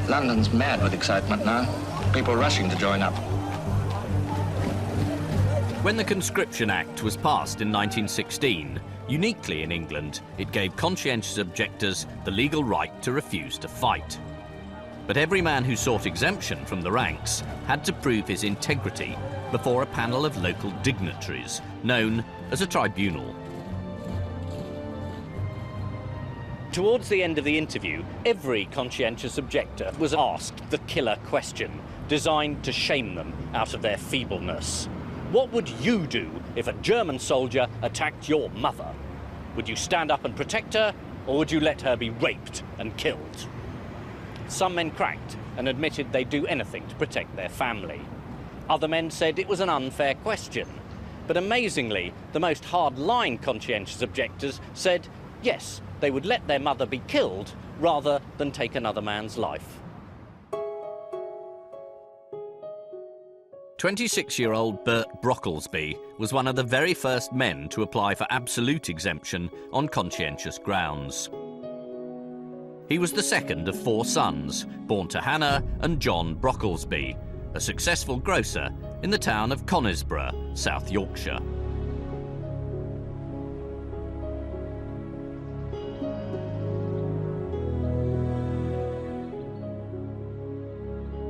London's mad with excitement now. People rushing to join up. When the Conscription Act was passed in 1916, uniquely in England, it gave conscientious objectors the legal right to refuse to fight. But every man who sought exemption from the ranks had to prove his integrity before a panel of local dignitaries, known as a tribunal. Towards the end of the interview, every conscientious objector was asked the killer question, designed to shame them out of their feebleness. What would you do if a German soldier attacked your mother? Would you stand up and protect her, or would you let her be raped and killed? Some men cracked and admitted they'd do anything to protect their family. Other men said it was an unfair question. But amazingly, the most hard-line conscientious objectors said, yes, they would let their mother be killed rather than take another man's life. 26-year-old Bert Brocklesby was one of the very first men to apply for absolute exemption on conscientious grounds. He was the second of 4 sons, born to Hannah and John Brocklesby, a successful grocer in the town of Conisbrough, South Yorkshire.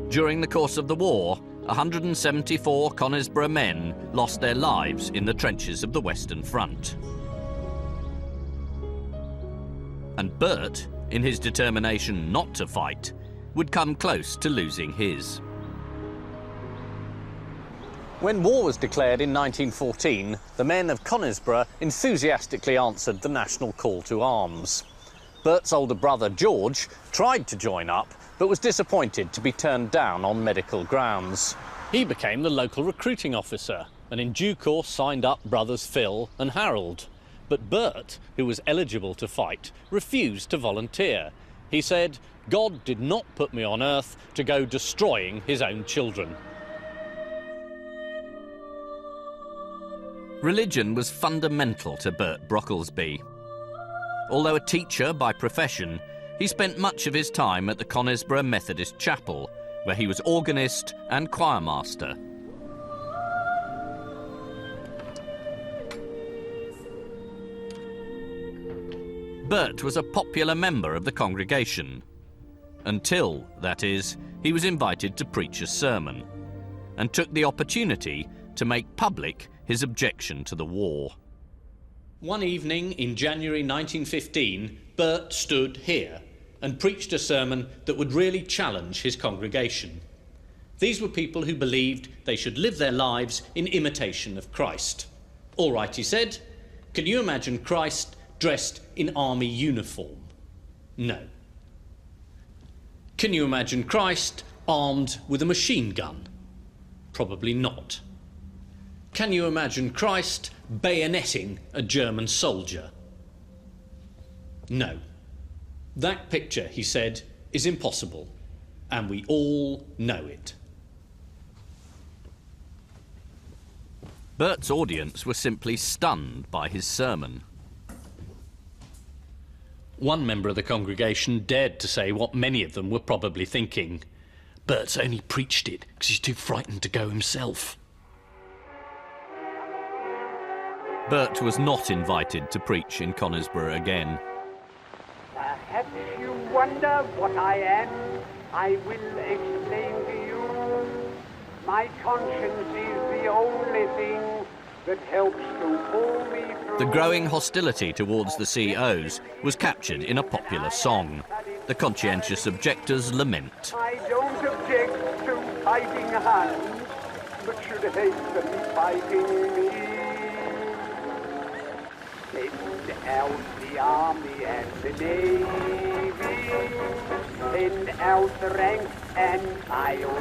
During the course of the war, 174 Conisbrough men lost their lives in the trenches of the Western Front. And Bert, in his determination not to fight, would come close to losing his. When war was declared in 1914, the men of Conisbrough enthusiastically answered the national call to arms. Bert's older brother, George, tried to join up, but was disappointed to be turned down on medical grounds. He became the local recruiting officer and in due course signed up brothers Phil and Harold. But Bert, who was eligible to fight, refused to volunteer. He said, "God did not put me on earth to go destroying his own children." Religion was fundamental to Bert Brocklesby. Although a teacher by profession, he spent much of his time at the Conisbrough Methodist Chapel, where he was organist and choirmaster. Bert was a popular member of the congregation, until, that is, he was invited to preach a sermon, and took the opportunity to make public his objection to the war. One evening in January 1915, Bert stood here and preached a sermon that would really challenge his congregation. These were people who believed they should live their lives in imitation of Christ. All right, he said, can you imagine Christ dressed in army uniform? No. Can you imagine Christ armed with a machine gun? Probably not. Can you imagine Christ bayoneting a German soldier? No. That picture, he said, is impossible, and we all know it. Bert's audience were simply stunned by his sermon. One member of the congregation dared to say what many of them were probably thinking. Bert's only preached it because he's too frightened to go himself. Bert was not invited to preach in Conisbrough again. Perhaps you wonder what I am. I will explain to you. My conscience is the only thing that helps to pull me through. The growing hostility towards the COs was captured in a popular song, the Conscientious Objectors' Lament. I don't object to fighting hands, but should hate them fighting me. Send out the army and the navy, send out the rank and file,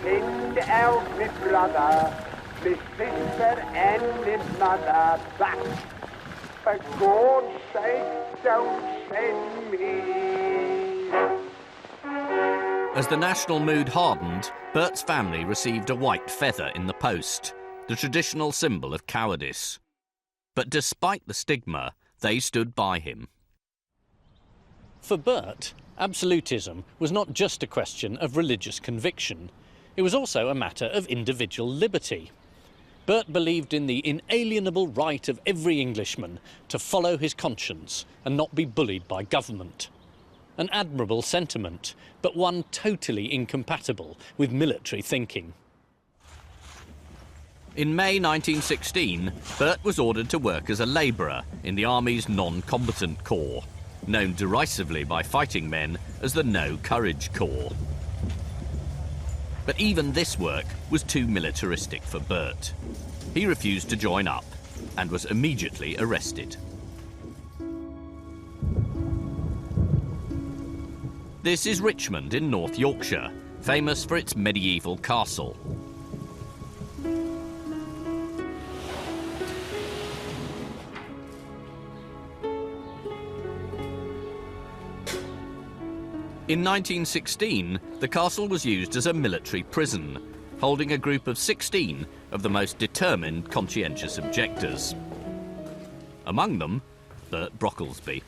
send out my brother, my sister and my mother, but for God's sake don't send me. As the national mood hardened, Bert's family received a white feather in the post, the traditional symbol of cowardice. But despite the stigma, they stood by him. For Bert, Absolutism was not just a question of religious conviction. It was also a matter of individual liberty. Bert believed in the inalienable right of every Englishman to follow his conscience and not be bullied by government. An admirable sentiment, but one totally incompatible with military thinking. In May 1916, Bert was ordered to work as a labourer in the Army's non-combatant corps, known derisively by fighting men as the No Courage Corps. But even this work was too militaristic for Bert. He refused to join up and was immediately arrested. This is Richmond in North Yorkshire, famous for its medieval castle. In 1916, the castle was used as a military prison, holding a group of 16 of the most determined conscientious objectors. Among them, Bert Brocklesby.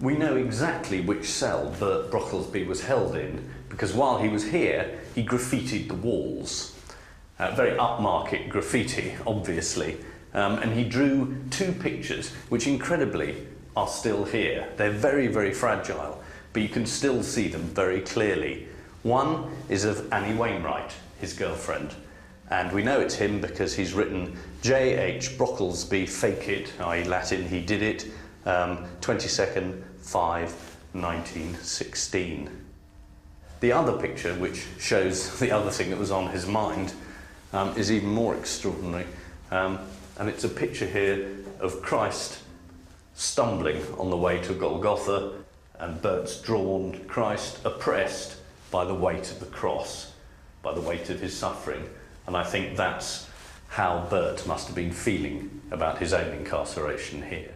We know exactly which cell Bert Brocklesby was held in because while he was here, he graffitied the walls. Very upmarket graffiti, obviously. And he drew two pictures, which incredibly are still here. They're very, very fragile, but you can still see them very clearly. One is of Annie Wainwright, his girlfriend. And we know it's him because he's written J.H. Brocklesby, fake it, i.e. Latin, he did it, 22nd, 5, 1916. The other picture, which shows the other thing that was on his mind, is even more extraordinary. And it's a picture here of Christ stumbling on the way to Golgotha, and Bert's drawn Christ oppressed by the weight of the cross, by the weight of his suffering. And I think that's how Bert must have been feeling about his own incarceration here.